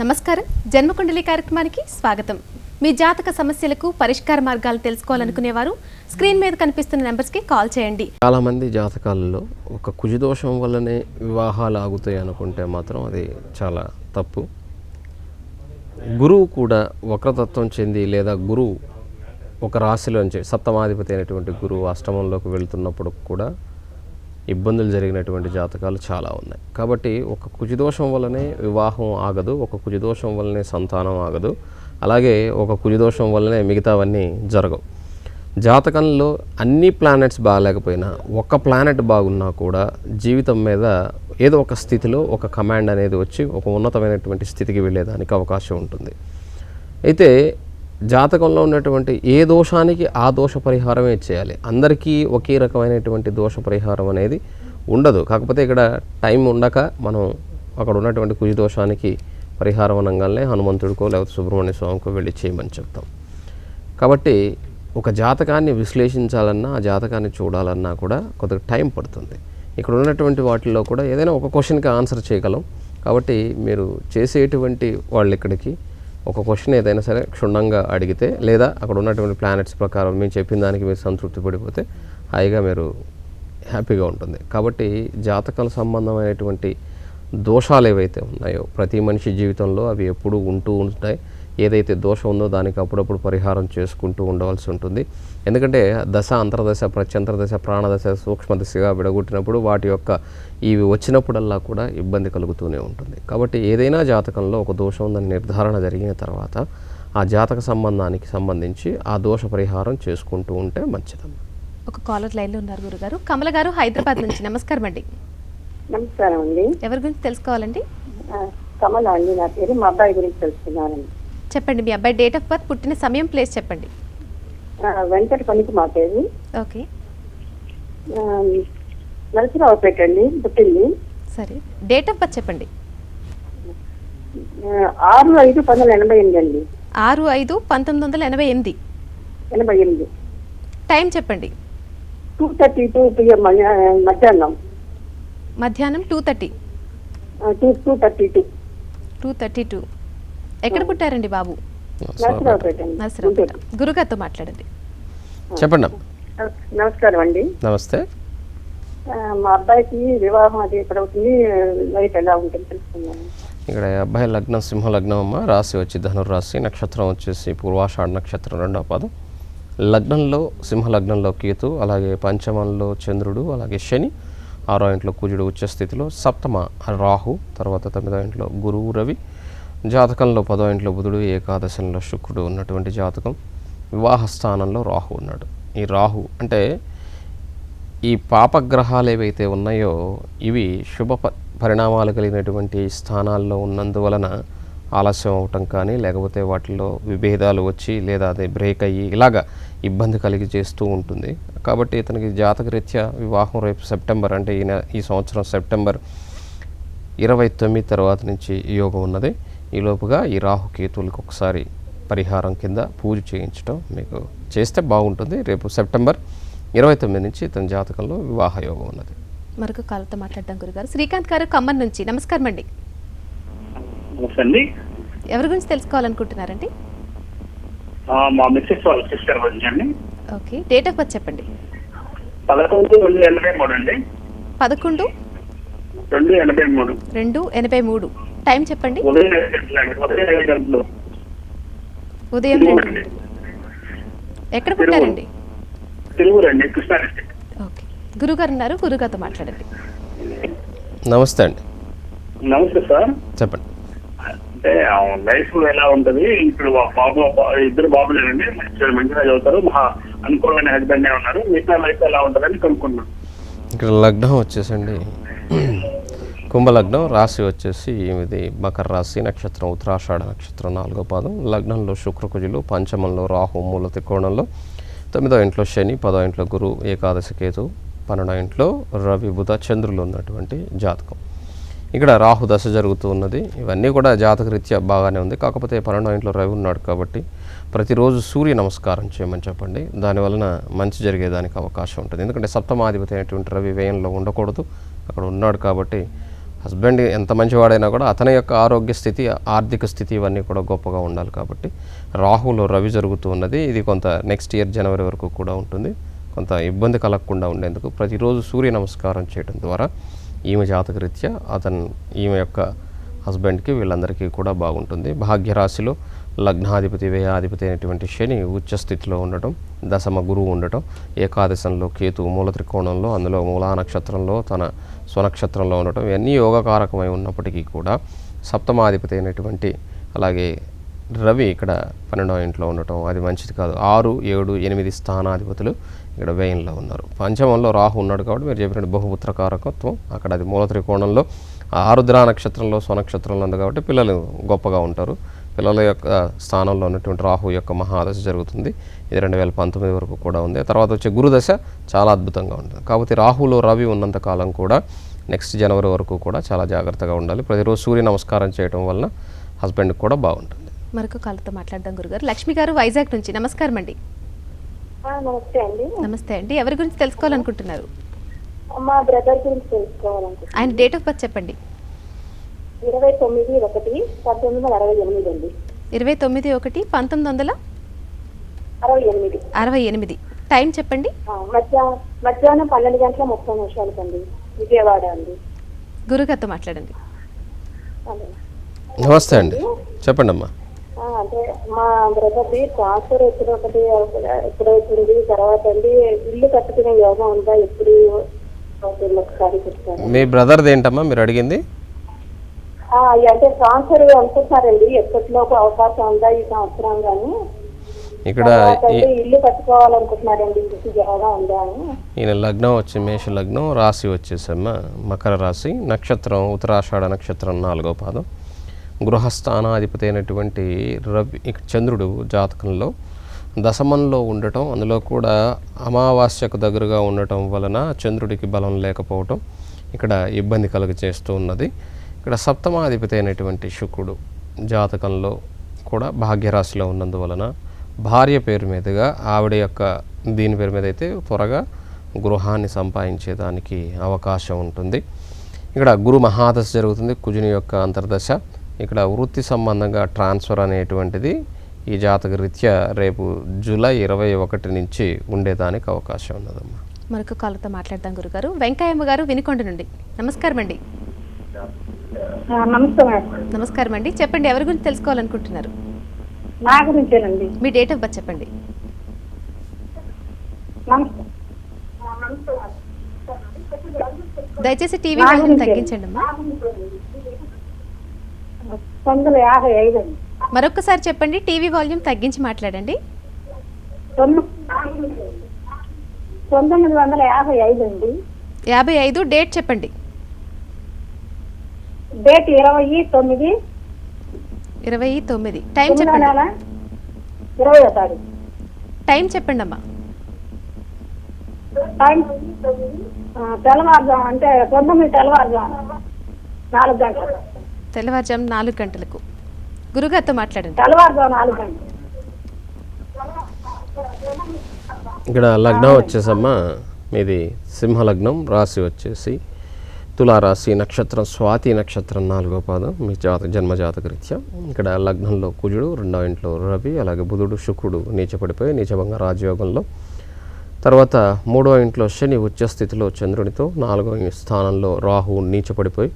నమస్కారం. జన్మకుండలి కార్యక్రమానికి స్వాగతం. మీ జాతక సమస్యలకు పరిష్కార మార్గాలు తెలుసుకోవాలనుకునేవారు స్క్రీన్ మీద కనిపిస్తున్న నెంబర్స్కి కాల్ చేయండి. చాలామంది జాతకాలలో ఒక కుజదోషం వల్లనే వివాహాలు ఆగుతాయి అనుకుంటే మాత్రం అది చాలా తప్పు. గురువు కూడా వక్రతత్వం చెంది లేదా గురువు ఒక రాశిలోంచి సప్తమాధిపతి అయినటువంటి గురువు అష్టమంలోకి వెళ్తున్నప్పుడు కూడా ఇబ్బందులు జరిగినటువంటి జాతకాలు చాలా ఉన్నాయి. కాబట్టి ఒక కుజదోషం వల్లనే వివాహం ఆగదు, ఒక కుజదోషం వల్లనే సంతానం ఆగదు, అలాగే ఒక కుజదోషం వల్లనే మిగతావన్నీ జరగవు. జాతకంలో అన్ని ప్లానెట్స్ బాగాలేకపోయినా ఒక ప్లానెట్ బాగున్నా కూడా జీవితం మీద ఏదో ఒక స్థితిలో ఒక కమాండ్ అనేది వచ్చి ఒక ఉన్నతమైనటువంటి స్థితికి వెళ్ళేదానికి అవకాశం ఉంటుంది. అయితే జాతకంలో ఉన్నటువంటి ఏ దోషానికి ఆ దోష పరిహారమే చేయాలి. అందరికీ ఒకే రకమైనటువంటి దోష పరిహారం అనేది ఉండదు. కాకపోతే ఇక్కడ టైం ఉండక మనం అక్కడ ఉన్నటువంటి కుజ దోషానికి పరిహారం అనగానే హనుమంతుడికో లేకపోతే సుబ్రహ్మణ్య స్వామికో వెళ్ళి చేయమని చెప్తాం. కాబట్టి ఒక జాతకాన్ని విశ్లేషించాలన్నా ఆ జాతకాన్ని చూడాలన్నా కూడా కొద్దిగా టైం పడుతుంది. ఇక్కడ ఉన్నటువంటి వాటిల్లో కూడా ఏదైనా ఒక క్వశ్చన్కి ఆన్సర్ చేయగలం. కాబట్టి మీరు చేసేటువంటి వాళ్ళు ఇక్కడికి ఒక క్వశ్చన్ ఏదైనా సరే క్షుణ్ణంగా అడిగితే లేదా అక్కడ ఉన్నటువంటి ప్లానెట్స్ ప్రకారం మేము చెప్పిన దానికి మీరు సంతృప్తి పడిపోతే హాయిగా మీరు హ్యాపీగా ఉంటుంది. కాబట్టి జాతకాల సంబంధమైనటువంటి దోషాలు ఏవైతే ఉన్నాయో ప్రతి మనిషి జీవితంలో అవి ఎప్పుడూ ఉంటూ ఉంటాయి. ఏదైతే దోషం ఉందో దానికి అప్పుడప్పుడు పరిహారం చేసుకుంటూ ఉండవలసి ఉంటుంది. ఎందుకంటే దశ, అంతర్దశ, ప్రత్యంతరదశ, ప్రాణదశ సూక్ష్మదశగా విడగొట్టినప్పుడు వాటి యొక్క ఇవి వచ్చినప్పుడల్లా కూడా ఇబ్బంది కలుగుతూనే ఉంటుంది. కాబట్టి ఏదైనా జాతకంలో ఒక దోషం ఉందని నిర్ధారణ జరిగిన తర్వాత ఆ జాతక సంబంధానికి సంబంధించి ఆ దోష పరిహారం చేసుకుంటూ ఉంటే మంచిదమ్మా. ఒక కాలర్ లైన్లో ఉన్నారు గురుగారు. కమల గారు హైదరాబాద్ నుంచి. నమస్కారం అండి. నమస్కారం అండి. ఎవరి గురించి తెలుసుకోవాలండి? కమల అండి నా పేరు. మా అబ్బాయి గురించి తెలుసుకున్నానండి. చెప్పండి. మీ అబ్బాయి డేట్ ఆఫ్ బర్త్, పుట్టిన సమయం, ప్లేస్ చెప్పండి. వెంకట పనికి మా పేరు. ఓకే. నరసరావుపేట అండి పుట్టింది. సరే, డేట్ ఆఫ్ బర్త్ చెప్పండి. 6/5/1988 అండి. 6/5/1988. 88. టైం చెప్పండి. 2:32 PM మధ్యాహ్నం. మధ్యాహ్నం 2:30. 2:32. 2:32. ఎక్కడ పుట్టారండి బాబు? నరసరావుపేట. నరసరావుపేట. గురుగారితో మాట్లాడండి. చెప్పండి. నమస్కారం అండి. నమస్తే. మా అబ్బాయికి వివాహం అది ఎక్కడ అవుతుంది, లైఫ్ ఎలా ఉంటుంది తెలుసుకున్నాను. ఇక్కడ అబ్బాయి లగ్నం సింహ లగ్నం అమ్మ. రాశి వచ్చి ధనుర్రాశి, నక్షత్రం వచ్చేసి పూర్వాషాఢ నక్షత్రం 2వ పాదం. లగ్నంలో సింహ లగ్నంలో కేతు, అలాగే పంచమంలో చంద్రుడు, అలాగే శని, 6వ ఇంట్లో కుజుడు ఉచ్చస్థితిలో, సప్తమ రాహు, తర్వాత 9వ ఇంట్లో గురువు రవి, జాతకంలో 10వ ఇంట్లో బుధుడు, ఏకాదశంలో శుక్రుడు ఉన్నటువంటి జాతకం. వివాహ స్థానంలో రాహు ఉన్నాడు. ఈ రాహు అంటే ఈ పాపగ్రహాలు ఏవైతే ఉన్నాయో ఇవి శుభ పరిణామాలు కలిగినటువంటి స్థానాల్లో ఉన్నందువలన ఆలస్యం అవటం కానీ లేకపోతే వాటిలో విభేదాలు వచ్చి లేదా అదే బ్రేక్ అయ్యి ఇలాగా ఇబ్బంది కలిగి చేస్తూ ఉంటుంది. కాబట్టి ఇతనికి జాతకరీత్యా వివాహం రేపు సెప్టెంబర్ అంటే ఈ సంవత్సరం సెప్టెంబర్ 29 తర్వాత నుంచి యోగం ఉన్నది. ఈ లోపుగా ఈ రాహుకేతువులకు ఒకసారి పరిహారం కింద పూజ చేయించడం మీకు చేస్తే బాగుంటుంది. రేపు సెప్టెంబర్ 29 నుంచి ఇతని జాతకంలో వివాహ యోగం ఉన్నది. మరొక కాలతో మాట్లాడదాం గురుగారు. శ్రీకాంత్ గారు ఖమ్మం నుంచి. నమస్కారం అండి. ఎవరి గురించి తెలుసుకోవాలనుకుంటున్నారండి? మా మిస్సెస్ వాళ్ళ సిస్టర్ గురించి అండి. ఓకే. డేట్ ఆఫ్ బర్త్ చెప్పండి. 11/2/83 అండి. 11/2/83. టైం చెప్పండి. ఉదయం 2. ఎక్కడ పుట్టారండి? తిరువురు అండి, కృష్ణా డిస్ట్రిక్ట్. ఓకే. గురుగారు ఉన్నారు, గురుగారితో మాట్లాడండి. నమస్తే అండి. నమస్తే సార్. చెప్పండి. అంటే లైఫ్ ఎలా ఉంటది? ఇప్పుడు బాబు, ఇద్దరు బాబులేనండి, మంచిగా చదువుతారు, మా అనుకూలమైన హస్బెండ్ ఉన్నారు. మిగతా లైఫ్ ఎలా ఉంటుందని కనుక్కున్నాను. ఇక్కడ లగ్నం వచ్చేసండి కుంభలగ్నం, రాశి వచ్చేసి ఇది మకర రాశి, నక్షత్రం ఉత్తరాషాఢ నక్షత్రం 4వ పాదం. లగ్నంలో శుక్రకుజులు, పంచమంలో రాహు, మూల త్రికోణంలో, 9వ ఇంట్లో శని, 10వ ఇంట్లో గురు, ఏకాదశి కేతు, 12వ ఇంట్లో రవి, బుధ, చంద్రులు ఉన్నటువంటి జాతకం. ఇక్కడ రాహు దశ జరుగుతూ ఉన్నది. ఇవన్నీ కూడా జాతకరీత్యా బాగానే ఉంది. కాకపోతే 12వ ఇంట్లో రవి ఉన్నాడు కాబట్టి ప్రతిరోజు సూర్య నమస్కారం చేయమని చెప్పండి. దానివలన మంచి జరిగేదానికి అవకాశం ఉంటుంది. ఎందుకంటే సప్తమాధిపతి అయినటువంటి రవి వ్యయంలో ఉండకూడదు, అక్కడ ఉన్నాడు కాబట్టి హస్బెండ్ ఎంత మంచివాడైనా కూడా అతని యొక్క ఆరోగ్య స్థితి, ఆర్థిక స్థితి ఇవన్నీ కూడా గొప్పగా ఉండాలి. కాబట్టి రాహులో రవి జరుగుతూ ఉన్నది. ఇది కొంత నెక్స్ట్ ఇయర్ జనవరి వరకు కూడా ఉంటుంది. కొంత ఇబ్బంది కలగకుండా ఉండేందుకు ప్రతిరోజు సూర్య నమస్కారం చేయడం ద్వారా ఈమె జాతకరీత్యా ఈమె యొక్క హస్బెండ్కి వీళ్ళందరికీ కూడా బాగుంటుంది. భాగ్యరాశిలో లగ్నాధిపతి వ్యయాధిపతి అయినటువంటి శని ఉచ్చ స్థితిలో ఉండటం, దశమ గురువు ఉండటం, ఏకాదశంలో కేతు మూల త్రికోణంలో, అందులో మూలా నక్షత్రంలో తన స్వనక్షత్రంలో ఉండటం, ఇవన్నీ యోగకారకమై ఉన్నప్పటికీ కూడా సప్తమాధిపతి అయినటువంటి అలాగే రవి ఇక్కడ 12వ ఇంట్లో ఉండటం అది మంచిది కాదు. 6, 7, 8 స్థానాధిపతులు ఇక్కడ వ్యయంలో ఉన్నారు. పంచమంలో రాహు ఉన్నాడు కాబట్టి మీరు చెప్పినట్టు బహుపుత్ర కారకత్వం అక్కడ అది మూల త్రికోణంలో ఆరుద్ర నక్షత్రంలో స్వనక్షత్రంలో ఉంది కాబట్టి పిల్లలు గొప్పగా ఉంటారు. పిల్లల యొక్క స్థానంలో ఉన్నటువంటి రాహు యొక్క మహాదశ జరుగుతుంది. ఇది 2019 వరకు కూడా ఉంది. తర్వాత వచ్చే గురుదశ చాలా అద్భుతంగా ఉంటుంది. కాబట్టి రాహులో రవి ఉన్నంత కాలం కూడా నెక్స్ట్ జనవరి వరకు కూడా చాలా జాగ్రత్తగా ఉండాలి. ప్రతిరోజు సూర్య నమస్కారం చేయడం వలన హస్బెండ్కి కూడా బాగుంటుంది. మరొక కాలతో మాట్లాడదాం గురుగారు. లక్ష్మి గారు వైజాగ్ నుంచి, నమస్కారం అండి. నమస్తే అండి. నమస్తే అండి. ఎవరి గురించి తెలుసుకోవాలనుకుంటున్నారు? మా బ్రదర్ గురించి తెలుసుకోవాలనుకుంటున్నాను. ఆయన డేట్ ఆఫ్ బర్త్ చెప్పండి. 29/1/1968 అండి. 29/1/1968. టైం చెప్పండి. మధ్యాహ్నం 12:30 అండి. విజయవాడ అండి. గురుగారితో మాట్లాడండి. నమస్తే అండి, చెప్పండి అమ్మా. అంటే మా బ్రదర్ది ట్రాన్స్ఫర్ ఎప్పుడవుతుంది, తర్వాత అండి ఇల్లు కట్టుకునే యోగం ఉందా, ఎప్పుడు ఒకసారి చెప్తారు. మీ బ్రదర్ది ఏంటమ్మా మీరు అడిగింది? అంటే ట్రాన్స్ఫర్ అనుకుంటున్నారండి, ఎప్పటిలోపు అవకాశం ఉందా ఈ సంవత్సరం కానీ ఇక్కడ ఇల్లు కట్టుకోవాలనుకుంటున్నారండి, యోగం ఉందా అని. ఈయన లగ్నం వచ్చి మేష లగ్నం, రాశి వచ్చేసమ్మా మకర రాశి, నక్షత్రం ఉత్తరాషాఢ నక్షత్రం 4వ పాదం. గృహస్థానాధిపతి అయినటువంటి రవి చంద్రుడు జాతకంలో దశమంలో ఉండటం, అందులో కూడా అమావాస్యకు దగ్గరగా ఉండటం వలన చంద్రుడికి బలం లేకపోవటం ఇక్కడ ఇబ్బంది కలుగజేస్తూ ఉన్నది. ఇక్కడ సప్తమాధిపతి అయినటువంటి శుక్రుడు జాతకంలో కూడా భాగ్యరాశిలో ఉన్నందువలన భార్య పేరు మీదుగా ఆవిడ యొక్క దీని పేరు మీద అయితే త్వరగా గృహాన్ని సంపాదించేదానికి అవకాశం ఉంటుంది. ఇక్కడ గురు మహాదశ జరుగుతుంది, కుజుని యొక్క అంతర్దశ. ఇక్కడ వృత్తి సంబంధంగా ట్రాన్స్ఫర్ అనేటువంటిది ఈ జాతక రీత్యా రేపు జూలై 21 నుంచి ఉండేదానికి అవకాశం ఉన్నదమ్మా. మరొక కాలతో మాట్లాడదాం గురుగారు. వెంకయ్యమ్మ గారు వినుకొండ నుండి, నమస్కారం అండి. నమస్కారం అండి, చెప్పండి ఎవరి గురించి తెలుసుకోవాలనుకుంటున్నారు? నా గురించేనండి. మీ డేట్ ఆఫ్ బర్త్ చెప్పండి. దయచేసి టీవీ వాల్యూమ్ తగ్గించండి అమ్మా. 1955 అండి. మరొకసారి చెప్పండి, టీవీ వాల్యూమ్ తగ్గించి మాట్లాడండి. 1955 అండి. 55. డేట్ చెప్పండి. డేట్ 29. 29. టైం చెప్పండి. 20వ తారీఖు. టైం చెప్పండి అమ్మా. టైం తెల్లవారుజాము, అంటే 19 తెల్లవారుజాము 4 గంటలు. తెల్లవారుజాము 4 గంటలకు. గురుగారితో మాట్లాడండి. తెల్లవారుజాము 4 గంటలు. ఇక్కడ లగ్నం వచ్చేసమ్మా మీది సింహలగ్నం, రాశి వచ్చేసి తులారాశి, నక్షత్రం స్వాతి నక్షత్రం 4వ పాదం మీ జన్మజాతక రీత్యా. ఇక్కడ లగ్నంలో కుజుడు, 2వ ఇంట్లో రవి, అలాగే బుధుడు శుక్రుడు నీచపడిపోయి నీచభంగ రాజయోగంలో. తర్వాత 3వ ఇంట్లో శని ఉచ్చస్థితిలో చంద్రునితో, 4వ స్థానంలో రాహువు నీచపడిపోయి,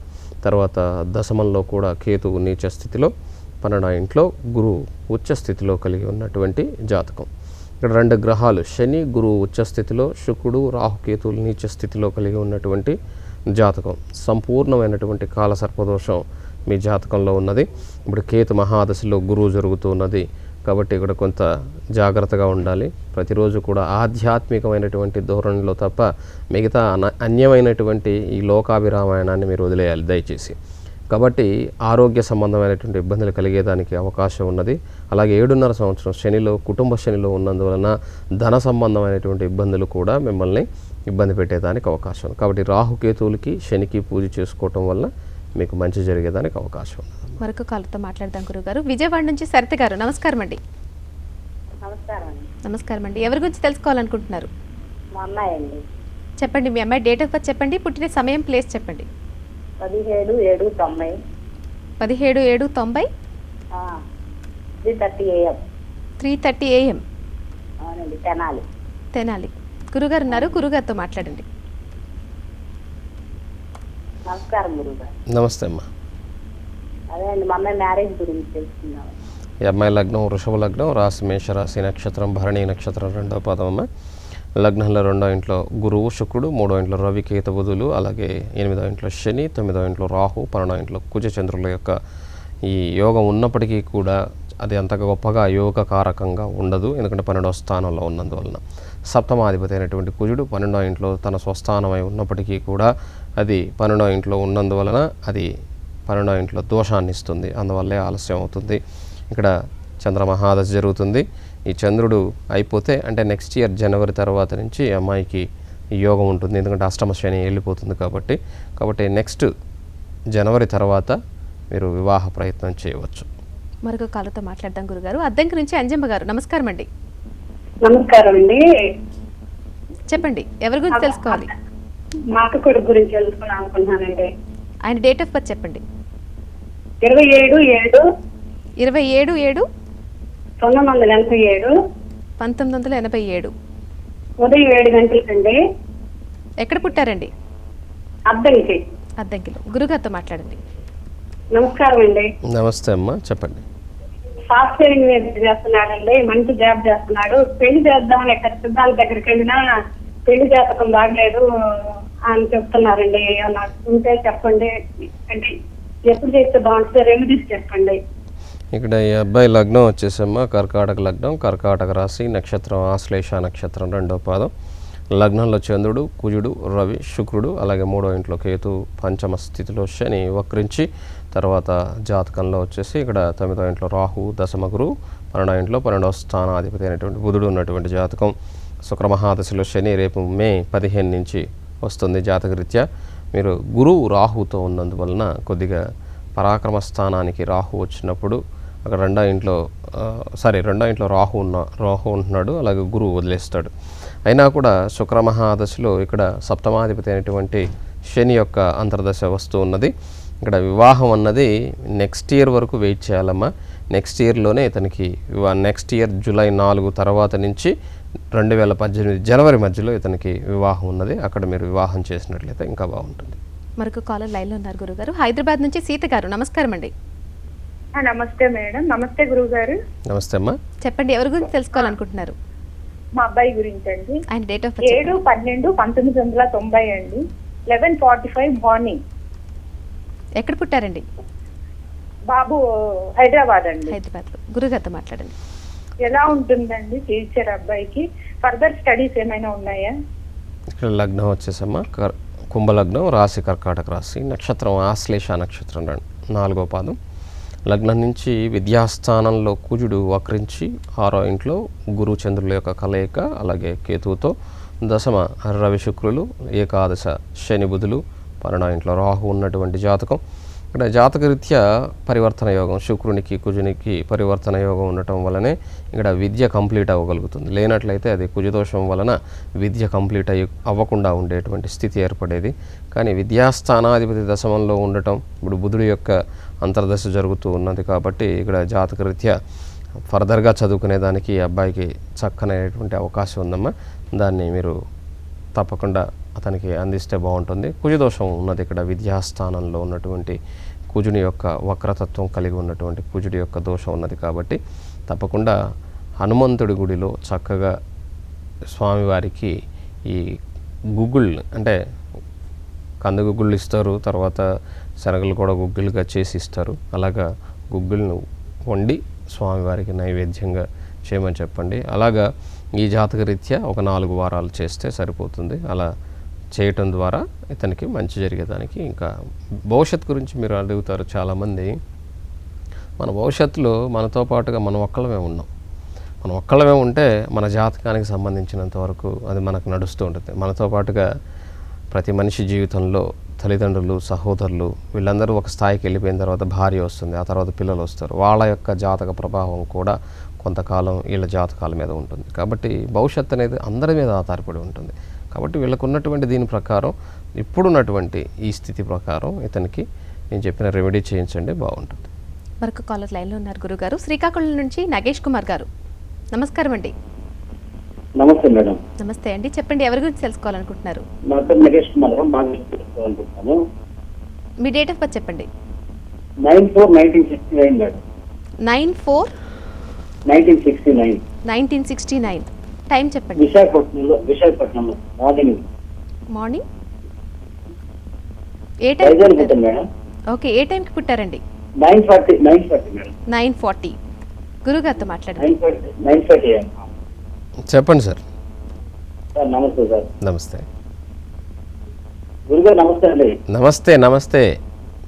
తర్వాత దశమంలో కూడా కేతువు నీచ స్థితిలో, 12వ ఇంట్లో గురువు ఉచ్చస్థితిలో కలిగి ఉన్నటువంటి జాతకం. ఇక్కడ 2 గ్రహాలు శని గురువు ఉచ్చస్థితిలో, శుక్రుడు రాహుకేతువులు నీచ స్థితిలో కలిగి ఉన్నటువంటి జాతకం. సంపూర్ణమైనటువంటి కాలసర్పదోషం మీ జాతకంలో ఉన్నది. ఇప్పుడు కేతు మహాదశలో గురువు జరుగుతూ ఉన్నది కాబట్టి ఇక్కడ కొంత జాగ్రత్తగా ఉండాలి. ప్రతిరోజు కూడా ఆధ్యాత్మికమైనటువంటి ధోరణిలో తప్ప మిగతా అన్యమైనటువంటి ఈ లోకాభిరామాయణాన్ని మీరు వదిలేయాలి దయచేసి. కాబట్టి ఆరోగ్య సంబంధమైనటువంటి ఇబ్బందులు కలిగేదానికి అవకాశం ఉన్నది. అలాగే 7.5 సంవత్సరం శనిలో, కుటుంబ శనిలో ఉన్నందువలన ధన సంబంధమైనటువంటి ఇబ్బందులు కూడా మిమ్మల్ని ఇబ్బంది పెట్టేదానికి అవకాశం ఉంది. కాబట్టి రాహుకేతువులకి శనికి పూజ చేసుకోవటం వల్ల మీకు మంచి జరిగేదానికి అవకాశం ఉంది. మరొక కాలతో మాట్లాడదాం గురుగారు. విజయవాడ నుంచి సరిత గారు, నమస్కారం అండి. నమస్కారం అండి. ఎవరి గురించి తెలుసుకోవాలనుకుంటున్నారు? మా అమ్మాయి అండి. చెప్పండి, మీ అమ్మాయి డేట్ ఆఫ్ బర్త్ చెప్పండి, పుట్టిన సమయం, ప్లేస్ చెప్పండి. 17/7/90. 17/7/90. 3:30 AM. 3:30 AM. అవునండి, తెనాలి. తెనాలి. గురుగారు ఉన్నారు, గురుగారితో మాట్లాడండి. నమస్కారం గురుగారు. నమస్తే అమ్మా. అదే అండి, మా అమ్మాయి మ్యారేజ్ గురించి తెలుసుకున్నాం. ఈ అమ్మాయి లగ్నం వృషభ లగ్నం, రాశి మేషరాశి, నక్షత్రం భరణి నక్షత్రం 2వ పాదం అమ్మ. లగ్నంలో 2వ ఇంట్లో గురువు శుక్రుడు, 3వ ఇంట్లో రవి కేతు బుధులు, అలాగే 8వ ఇంట్లో శని, 9వ ఇంట్లో రాహు, 12వ ఇంట్లో కుజ చంద్రుల యొక్క ఈ యోగం ఉన్నప్పటికీ కూడా అది అంతగా గొప్పగా యోగకారకంగా ఉండదు. ఎందుకంటే 12వ స్థానంలో ఉన్నందువలన సప్తమాధిపతి అయినటువంటి కుజుడు 12వ ఇంట్లో తన స్వస్థానమై ఉన్నప్పటికీ కూడా అది 12వ ఇంట్లో ఉన్నందువలన అది 12వ ఇంట్లో దోషాన్ని ఇస్తుంది. అందువల్లే ఆలస్యం అవుతుంది. ఇక్కడ చంద్రమహాదశ జరుగుతుంది. ఈ చంద్రుడు అయిపోతే అంటే నెక్స్ట్ ఇయర్ జనవరి తర్వాత నుంచి అమ్మాయికి యోగం ఉంటుంది. ఎందుకంటే అష్టమ శని వెళ్ళిపోతుంది కాబట్టి నెక్స్ట్ జనవరి తర్వాత మీరు వివాహ ప్రయత్నం చేయవచ్చు. మరొక కాలతో మాట్లాడదాం గురుగారు. అద్దంకి నుంచి అంజమ్మ గారు, నమస్కారం అండి. నమస్కారం అండి. చెప్పండి, ఎవరి గురించి తెలుసుకోవాలి? మా అక్క కొడుకు గురించి తెలుసుకున్నాను అనుకుంటున్నానండి. ఆయన డేట్ ఆఫ్ బర్త్ చెప్పండి. 27/7/1987. 1987. ఉదయం 7 గంటలకండి. ఎక్కడ పుట్టారండి? అద్దంకి. అద్దంకిలో. గురుగారితో మాట్లాడండి. నమస్కారం అండి. నమస్తే అమ్మా, చెప్పండి. సాఫ్ట్వేర్ ఇంజనీర్ చేస్తున్నాడండి, మంచి జాబ్ చేస్తున్నాడు. పెళ్లి చేద్దామని ఎక్కడ సిద్ధాంత దగ్గరికి వెళ్ళినా పెళ్లి జాతకం బాగలేదు అని చెప్తున్నారండి. ఏమన్నా ఉంటే చెప్పండి, అంటే ఎప్పుడు చేస్తే బాగుంటుంది, రెమెడీస్ చెప్పండి. ఇక్కడ ఈ అబ్బాయి లగ్నం వచ్చేసమ్మా కర్కాటక లగ్నం, కర్కాటక రాశి, నక్షత్రం ఆశ్లేష నక్షత్రం 2వ పాదం. లగ్నంలో చంద్రుడు, కుజుడు, రవి, శుక్రుడు, అలాగే 3వ ఇంట్లో కేతు, పంచమ స్థితిలో శని వక్రించి, తర్వాత జాతకంలో వచ్చేసి ఇక్కడ 9వ ఇంట్లో రాహు, దశమ గురువు, 12వ ఇంట్లో 12వ స్థానాధిపతి అయినటువంటి బుధుడు ఉన్నటువంటి జాతకం. శుక్రమహాదశలో శని రేపు మే 15 నుంచి వస్తుంది జాతకరీత్యా. మీరు గురువు రాహుతో ఉన్నందువలన కొద్దిగా పరాక్రమ స్థానానికి రాహు వచ్చినప్పుడు అక్కడ 2వ ఇంట్లో రాహు ఉంటున్నాడు, అలాగే గురువు వదిలేస్తాడు. అయినా కూడా శుక్రమహాదశలో ఇక్కడ సప్తమాధిపతి అయినటువంటి శని యొక్క అంతర్దశ వస్తూ ఉన్నది. ఇక్కడ వివాహం అన్నది నెక్స్ట్ ఇయర్ వరకు వెయిట్ చేయాలమ్మా. నెక్స్ట్ ఇయర్లోనే ఇతనికి నెక్స్ట్ ఇయర్ జూలై 4 తర్వాత నుంచి 2018 జనవరి మధ్యలో ఇతనికి వివాహం ఉన్నది. అక్కడ మీరు వివాహం చేసినట్లయితే ఇంకా బాగుంటుంది. మరొక కాలర్ లైన్లో ఉన్నారు గురుగారు. హైదరాబాద్ నుంచి సీత గారు, నమస్కారం అండి. నమస్తే మేడం. నమస్తే గురువు గారు. నమస్తే అమ్మా, చెప్పండి, ఎవరి గురించి తెలుసుకోవాలనుకుంటున్నారు? మా అబ్బాయి గురించి అండి. ఆయన డేట్ ఆఫ్ బర్త్ 7/12/1990 అండి. 11:45 మార్నింగ్. ఎక్కడ పుట్టారండి? బాబు హైదరాబాద్ అండి. హైదరాబాద్లో. గురుగారితో మాట్లాడండి. ఎలా ఉంటుందండి ఫ్యూచర్ అబ్బాయికి? ఫర్దర్ స్టడీస్ ఏమైనా ఉన్నాయా? ఇక్కడ లగ్నం వచ్చేసమ్మా కుంభలగ్నం, రాశి కర్కాటక రాశి, నక్షత్రం ఆశ్లేష నక్షత్రం 4వ పాదం. లగ్నం నుంచి విద్యాస్థానంలో కుజుడు వక్రించి 6వ ఇంట్లో గురు చంద్రుల యొక్క కలయిక, అలాగే కేతువుతో, దశమ రవి శుక్రులు, ఏకాదశ శని బుధులు, 12వ ఇంట్లో రాహు ఉన్నటువంటి జాతకం. ఇక్కడ జాతకరీత్యా పరివర్తన యోగం, శుక్రునికి కుజునికి పరివర్తన యోగం ఉండటం వలనే ఇక్కడ విద్య కంప్లీట్ అవ్వగలుగుతుంది. లేనట్లయితే అది కుజదోషం వలన విద్య కంప్లీట్ అవ్వకుండా ఉండేటువంటి స్థితి ఏర్పడేది. కానీ విద్యాస్థానాధిపతి దశమంలో ఉండటం, ఇప్పుడు బుధుడి యొక్క అంతర్దశ జరుగుతూ ఉన్నది కాబట్టి ఇక్కడ జాతకరీత్యా ఫర్దర్గా చదువుకునేదానికి ఈ అబ్బాయికి చక్కనైనటువంటి అవకాశం ఉందమ్మా. దాన్ని మీరు తప్పకుండా అతనికి అందిస్తే బాగుంటుంది. కుజదోషం ఉన్నది ఇక్కడ విద్యాస్థానంలో ఉన్నటువంటి కుజుని యొక్క వక్రతత్వం కలిగి ఉన్నటువంటి కుజుడి యొక్క దోషం ఉన్నది కాబట్టి తప్పకుండా హనుమంతుడి గుడిలో చక్కగా స్వామివారికి ఈ గుగ్గుళ్ళు అంటే కంది గుగ్గుళ్ళు ఇస్తారు, తర్వాత శనగలు కూడా గుగ్గులుగా చేసి ఇస్తారు. అలాగా గుగ్గులను వండి స్వామివారికి నైవేద్యంగా చేయమని చెప్పండి. అలాగా ఈ జాతకరీత్యా ఒక 4 వారాలు చేస్తే సరిపోతుంది. అలా చేయటం ద్వారా ఇతనికి మంచి జరిగేదానికి. ఇంకా భవిష్యత్తు గురించి మీరు అడుగుతారు చాలామంది. మన భవిష్యత్తులో మనతో పాటుగా మనం ఒక్కళ్ళమే ఉన్నాం. మనం ఒక్కళ్ళమే ఉంటే మన జాతకానికి సంబంధించినంత వరకు అది మనకు నడుస్తూ ఉంటుంది. మనతో పాటుగా ప్రతి మనిషి జీవితంలో తల్లిదండ్రులు, సహోదరులు వీళ్ళందరూ ఒక స్థాయికి వెళ్ళిపోయిన తర్వాత భార్య వస్తుంది, ఆ తర్వాత పిల్లలు వస్తారు. వాళ్ళ యొక్క జాతక ప్రభావం కూడా కొంతకాలం వీళ్ళ జాతకాల మీద ఉంటుంది. కాబట్టి భవిష్యత్తు అనేది అందరి మీద ఆధారపడి ఉంటుంది. కాబట్టి వీళ్ళకు ఉన్నటువంటి దీని ప్రకారం ఇప్పుడున్నటువంటి ఈ స్థితి ప్రకారం ఇతనికి నేను చెప్పిన రెమెడీ చేయించండి, బాగుంటుంది. మరొక కాలర్ లైన్లో ఉన్నారు గురుగారు. శ్రీకాకుళం నుంచి నగేష్ కుమార్ గారు. నమస్కారం అండి. నమస్తే మేడం. నమస్తే అండి, చెప్పండి ఎవరి గురించి తెలుసుకోవాలనుకుంటున్నారు? నా పేరు నగేష్ కుమార్, తెలుసుకోవాలనుకుంటున్నాను. మీ డేట్ ఆఫ్ బర్త్ చెప్పండి. 9/4/1969 మేడం. 9/4/1969. 1969. టైం చెప్పండి. విశాఖపట్నంలో మార్నింగ్ ఏ టైం మేడం. ఓకే, ఏ టైంకి పుట్టారండి? 9:40 మేడం. 9:40. గురుగారితో మాట్లాడండి. 9:40 AM. చెప్పండి సార్. సార్ నమస్తే సార్. నమస్తే గురుగారు. నమస్తే అండి. నమస్తే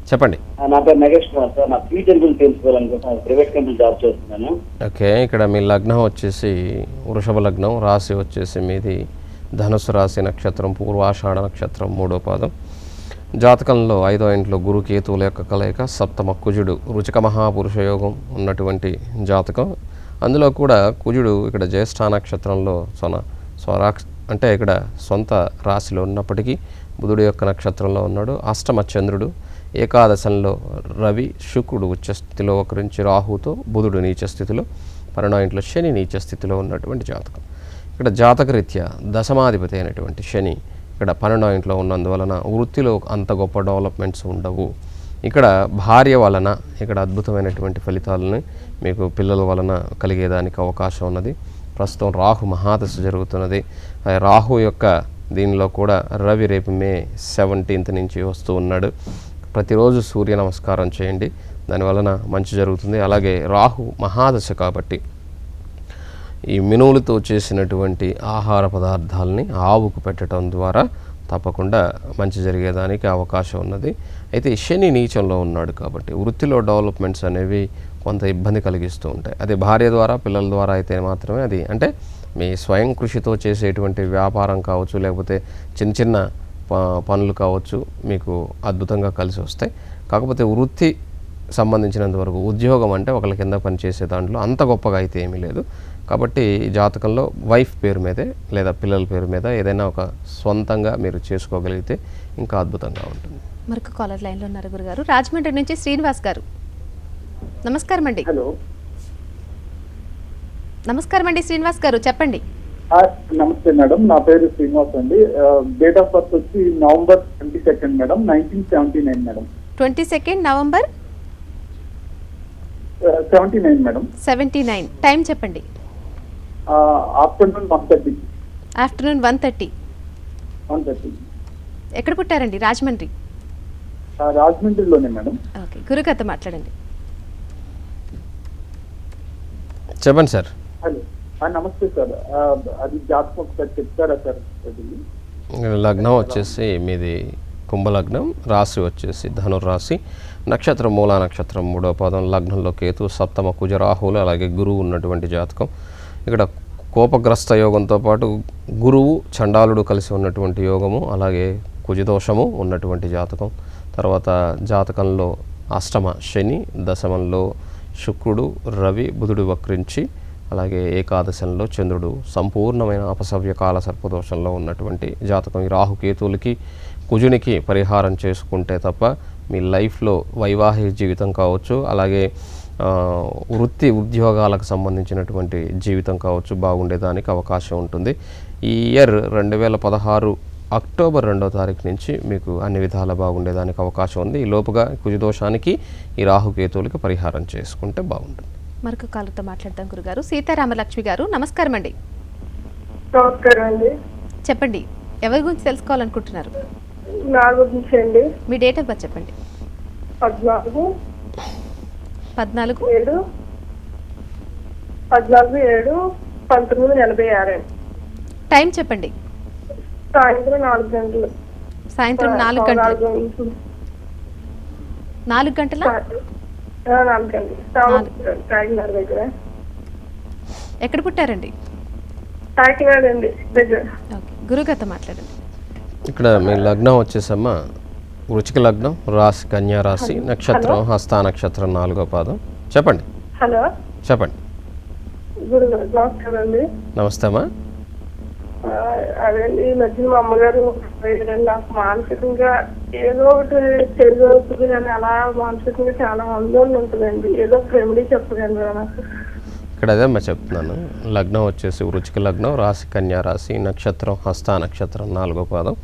చెప్పండి. నా పేరు నగేష్ కుమార్ సార్. నా ఫ్యూచర్ గురించి తెలుసుకోవాలనుకుంటున్నాను. ప్రైవేట్ కంపెనీ జాబ్ చేస్తున్నాను. ఓకే, ఇక్కడ మీ లగ్నం వచ్చేసి వృషభ లగ్నం, రాశి వచ్చేసి మీది ధనుసు రాశి, నక్షత్రం పూర్వాషాఢ నక్షత్రం 3వ పాదం. జాతకంలో 5వ ఇంట్లో గురు కేతువుల యొక్క కలయిక, సప్తమ కుజుడు రుచిక మహాపురుష యోగం ఉన్నటువంటి జాతకం. అందులో కూడా కుజుడు ఇక్కడ జ్యేష్ఠ నక్షత్రంలో అంటే ఇక్కడ సొంత రాశిలో ఉన్నప్పటికీ బుధుడు యొక్క నక్షత్రంలో ఉన్నాడు. అష్టమ చంద్రుడు, ఏకాదశంలో రవి, శుక్రుడు ఉచ్చ స్థితిలో వక్రించి రాహుతో, బుధుడు నీచ స్థితిలో, 12వ ఇంట్లో శని నీచ స్థితిలో ఉన్నటువంటి జాతకం. ఇక్కడ జాతకరీత్యా దశమాధిపతి అయినటువంటి శని ఇక్కడ 12వ ఇంట్లో ఉన్నందువలన వృత్తిలో అంత గొప్ప డెవలప్మెంట్స్ ఉండవు. ఇక్కడ భార్య వలన ఇక్కడ అద్భుతమైనటువంటి ఫలితాలని మీకు పిల్లల వలన కలిగేదానికి అవకాశం ఉన్నది. ప్రస్తుతం రాహు మహాదశ జరుగుతున్నది. రాహు యొక్క దీనిలో కూడా రవి రేపు May 17th నుంచి వస్తూ ఉన్నాడు. ప్రతిరోజు సూర్య నమస్కారం చేయండి, దానివలన మంచి జరుగుతుంది. అలాగే రాహు మహాదశ కాబట్టి ఈ మినువులతో చేసినటువంటి ఆహార పదార్థాలని ఆవుకు పెట్టడం ద్వారా తప్పకుండా మంచి జరిగేదానికి అవకాశం ఉన్నది. అయితే శని నీచంలో ఉన్నాడు కాబట్టి వృత్తిలో డెవలప్మెంట్స్ అనేవి కొంత ఇబ్బంది కలిగిస్తూ ఉంటాయి. అది భార్య ద్వారా, పిల్లల ద్వారా అయితే మాత్రమే అది, అంటే మీ స్వయం కృషితో చేసేటువంటి వ్యాపారం కావచ్చు, లేకపోతే చిన్న చిన్న పనులు కావచ్చు, మీకు అద్భుతంగా కలిసి వస్తాయి. కాకపోతే వృత్తి సంబంధించినంత వరకు ఉద్యోగం అంటే ఒకళ్ళ కింద పనిచేసే దాంట్లో అంత గొప్పగా అయితే ఏమీ లేదు. కాబట్టి ఈ జాతకంలో వైఫ్ పేరు మీదే లేదా పిల్లల పేరు మీద ఏదైనా ఒక సొంతంగా మీరు చేసుకోగలిగితే ఇంకా అద్భుతంగా ఉంటుంది. మరొక కాలర్ లైన్లో ఉన్నారు గురుగారు. రాజమండ్రి నుంచి శ్రీనివాస్ గారు. నమస్కారం అండి. హలో. నమస్కారం అండి శ్రీనివాస్ గారు, చెప్పండి. నమస్తే మేడం. నా పేరు శ్రీనివాస్ అండి. డేట్ ఆఫ్ బర్త్ వచ్చి November 22 madam, 1979 madam. 22 November 79 madam. 79. Time చెప్పండి. ఆఫ్టర్నూన్ 1:30. ఆఫ్టర్నూన్ 1:30. ఎక్కడ పుట్టారండి? రాజమండ్రి. రాజమండ్రిలోనే మేడం. ఓకే, గురుగారితో మాట్లాడండి. చెప్పండి సార్. హలో. నమస్తే సార్. అది జాతకం ఒకసారి చెప్తారా సార్? లగ్నం వచ్చేసి మీది కుంభలగ్నం, రాశి వచ్చేసి ధనుర్రాశి, నక్షత్రం మూలా నక్షత్రం 3వ పాదం, లగ్నంలో కేతు, సప్తమ కుజరాహులు, అలాగే గురువు ఉన్నటువంటి జాతకం. ఇక్కడ కోపగ్రస్త యోగంతో పాటు గురువు చండాలుడు కలిసి ఉన్నటువంటి యోగము, అలాగే కుజదోషము ఉన్నటువంటి జాతకం. తర్వాత జాతకంలో అష్టమ శని, దశమంలో శుక్రుడు, రవి, బుధుడు వక్రించి, అలాగే ఏకాదశంలో చంద్రుడు సంపూర్ణమైన అపసవ్య కాల సర్పదోషంలో ఉన్నటువంటి జాతకం. ఈ రాహుకేతువులకి కుజునికి పరిహారం చేసుకుంటే తప్ప మీ లైఫ్లో వైవాహిక జీవితం కావచ్చు, అలాగే వృత్తి ఉద్యోగాలకు సంబంధించినటువంటి జీవితం కావచ్చు బాగుండేదానికి అవకాశం ఉంటుంది. ఈ ఇయర్ 2016 అక్టోబర్ 2వ తారీఖు నుంచి మీకు అన్ని విధాలా బాగుండేదానికి అవకాశం ఉంది. ఈ లోపుగా కుజదోషానికి ఈ రాహుకేతువులకి పరిహారం చేసుకుంటే బాగుంటుంది. మరొక కాలతో మాట్లాడతాం గురుగారు. సీతారామలక్ష్మి గారు, నమస్కారం అండి. నమస్కారం అండి. చెప్పండి, ఎవరి గురించి తెలుసుకోవాలనుకుంటున్నారు? నా గురించి అండి. మీ డేట్ ఆఫ్ బర్త్ చెప్పండి. 14/7/1986. టైం చెప్పండి. సాయంత్రం 4 గంటలు. సాయంత్రం 4 గంటలు. 4 గంటల 4 గంటలు. కాకినాడ దగ్గర. ఎక్కడ పుట్టారండి? కాకినాడ అండి దగ్గర. ఓకే, గురుగారితో మాట్లాడండి. ఇక్కడ మీ లగ్నం వచ్చేసమ్మా వృచ్చిక లగ్నం, రాశి కన్యా రాశి, నక్షత్రం హస్తా నక్షత్రం 4వ పాదం. చెప్పండి. హలో. చెప్పండి. గురుగారు నమస్కారం అండి. నమస్తే అమ్మా. అదండి ఈ మధ్యన మా అమ్మగారు నాకు మానసికంగా ఏదో ఒకటి చెడు అవుతుంది కానీ అలా మానసికంగా చాలా ఆందోళన ఉంటుందండి. ఏదో రెమెడీ చెప్పగలరా నాకు? ఇక్కడ అదే అమ్మా చెప్తున్నాను. లగ్నం వచ్చేసి వృచ్చిక లగ్నం, రాశి కన్యా రాశి, నక్షత్రం హస్త నక్షత్రం 4వ పాదం.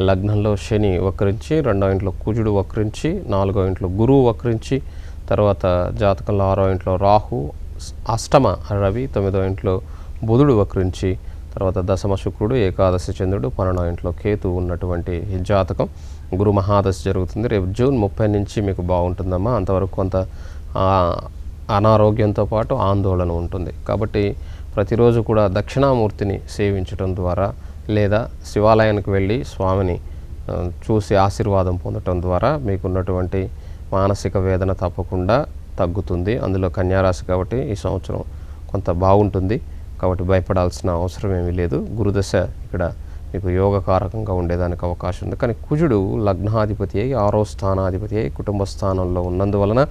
లగ్నంలో శని వక్రించి, 2వ ఇంట్లో కుజుడు వక్రించి, 4వ ఇంట్లో గురువు వక్రించి, తర్వాత జాతకంలో 6వ ఇంట్లో రాహు, అష్టమ రవి, 9వ ఇంట్లో బుధుడు వక్రించి, తర్వాత దశమ శుక్రుడు, ఏకాదశి చంద్రుడు, 12వ ఇంట్లో కేతు ఉన్నటువంటి ఈ జాతకం. గురు మహాదశ జరుగుతుంది. రేపు జూన్ 30 నుంచి మీకు బాగుంటుందమ్మా. అంతవరకు కొంత అనారోగ్యంతో పాటు ఆందోళన ఉంటుంది. కాబట్టి ప్రతిరోజు కూడా దక్షిణామూర్తిని సేవించడం ద్వారా లేదా శివాలయానికి వెళ్ళి స్వామిని చూసి ఆశీర్వాదం పొందటం ద్వారా మీకున్నటువంటి మానసిక వేదన తప్పకుండా తగ్గుతుంది. అందులో కన్యారాశి కాబట్టి ఈ సంవత్సరం కొంత బాగుంటుంది. కాబట్టి భయపడాల్సిన అవసరం ఏమీ లేదు. గురుదశ ఇక్కడ మీకు యోగకారకంగా ఉండేదానికి అవకాశం ఉంది. కానీ కుజుడు లగ్నాధిపతి అయి 6వ స్థానాధిపతి అయి కుటుంబ స్థానంలో ఉన్నందువలన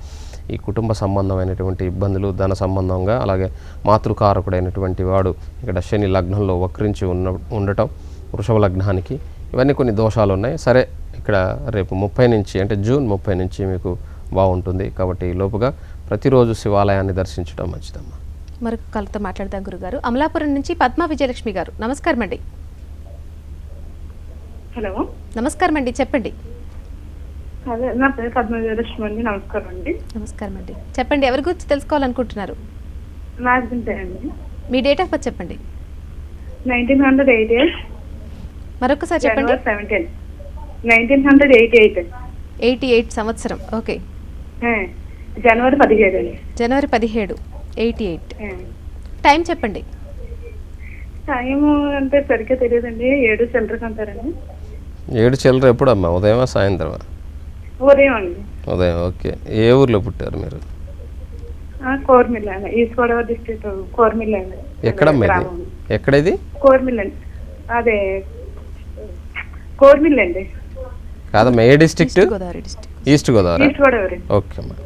ఈ కుటుంబ సంబంధమైనటువంటి ఇబ్బందులు, ధన సంబంధంగా, అలాగే మాతృకారకుడైనటువంటి వాడు ఇక్కడ శని లగ్నంలో వక్రించి ఉండటం వృషభ లగ్నానికి, ఇవన్నీ కొన్ని దోషాలు ఉన్నాయి. సరే, ఇక్కడ రేపు 30 నుంచి అంటే జూన్ 30 నుంచి మీకు బాగుంటుంది. కాబట్టి లోపుగా ప్రతిరోజు శివాలయాన్ని దర్శించడం మంచిదమ్మా. మరొక కాలతో మాట్లాడదాం గురుగారు. అమలాపురం నుంచి పద్మ విజయలక్ష్మి గారు, నమస్కారం అండి. హలో, నమస్కారం అండి, చెప్పండి. అదే నా పేరు పద్మవిజయలక్ష్మి అండి. నమస్కారం అండి. నమస్కారం అండి, చెప్పండి. ఎవరి గురించి తెలుసుకోవాలనుకుంటున్నారు? నాగంటే అండి. మీ డేట్ ఆఫ్ బర్త్ చెప్పండి. 1988 మరొకసారి చెప్పండి. January 17. 1988 88 సంవత్సరం. ఓకే. జనవరి 17 అండి. జనవరి 17, 88. టైం చెప్పండి. టైం అంటే సరిగ్గా తెలియదండి. 7 చిల్లరకి అంటారండి. 7 చిల్లర ఎప్పుడమ్మా? ఉదయమా సాయంత్రమా? ఉదయం అండి. ఉదయం. ఓకే. ఏ ఊర్లో పుట్టారు మీరు? కోర్మిల్ అండి, ఈస్ట్ గోదావరి డిస్ట్రిక్ట్ కోర్మిల్ అండి. ఎక్కడమ్మా ఇది? ఎక్కడది? కోర్మిల్ అండి. అదే కోర్మిల్ అండి. కాదమ్మా, ఏ district? Godavari district. East Godavari. East Godavari. Okay అమ్మా.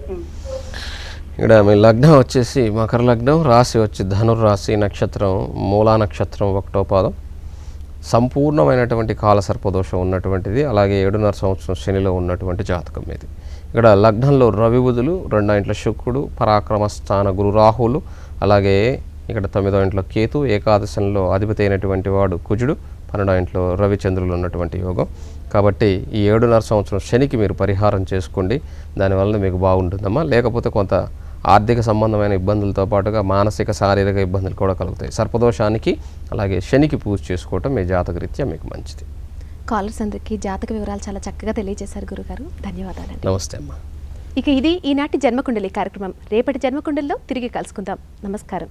ఇక్కడ మీ లగ్నం వచ్చేసి మకర లగ్నం, రాశి వచ్చి ధనుర్రాశి, నక్షత్రం మూలా నక్షత్రం 1వ పాదం. సంపూర్ణమైనటువంటి కాలసర్పదోషం ఉన్నటువంటిది. అలాగే 7.5 సంవత్సరం శనిలో ఉన్నటువంటి జాతకం ఇది. ఇక్కడ లగ్నంలో రవి బుధులు, 2వ ఇంట్లో శుక్రుడు, పరాక్రమ స్థాన గురు రాహులు, అలాగే ఇక్కడ 9వ ఇంట్లో కేతు, ఏకాదశంలో అధిపతి అయినటువంటి వాడు కుజుడు, 12వ ఇంట్లో రవిచంద్రులు ఉన్నటువంటి యోగం. కాబట్టి ఈ 7.5 సంవత్సరం శనికి మీరు పరిహారం చేసుకోండి. దానివల్ల మీకు బాగుంటుందమ్మా. లేకపోతే కొంత ఆర్థిక సంబంధమైన ఇబ్బందులతో పాటుగా మానసిక శారీరక ఇబ్బందులు కూడా కలుగుతాయి. సర్పదోషానికి అలాగే శనికి పూజ చేసుకోవటం మీ జాతకరీత్యా మీకు మంచిది. కాలర్స్ అందరికీ జాతక వివరాలు చాలా చక్కగా తెలియజేశారు గురుగారు. ధన్యవాదాలండి. నమస్తే అమ్మా. ఇక ఇది ఈనాటి జన్మకుండలి కార్యక్రమం. రేపటి జన్మకుండలిలో తిరిగి కలుసుకుందాం. నమస్కారం.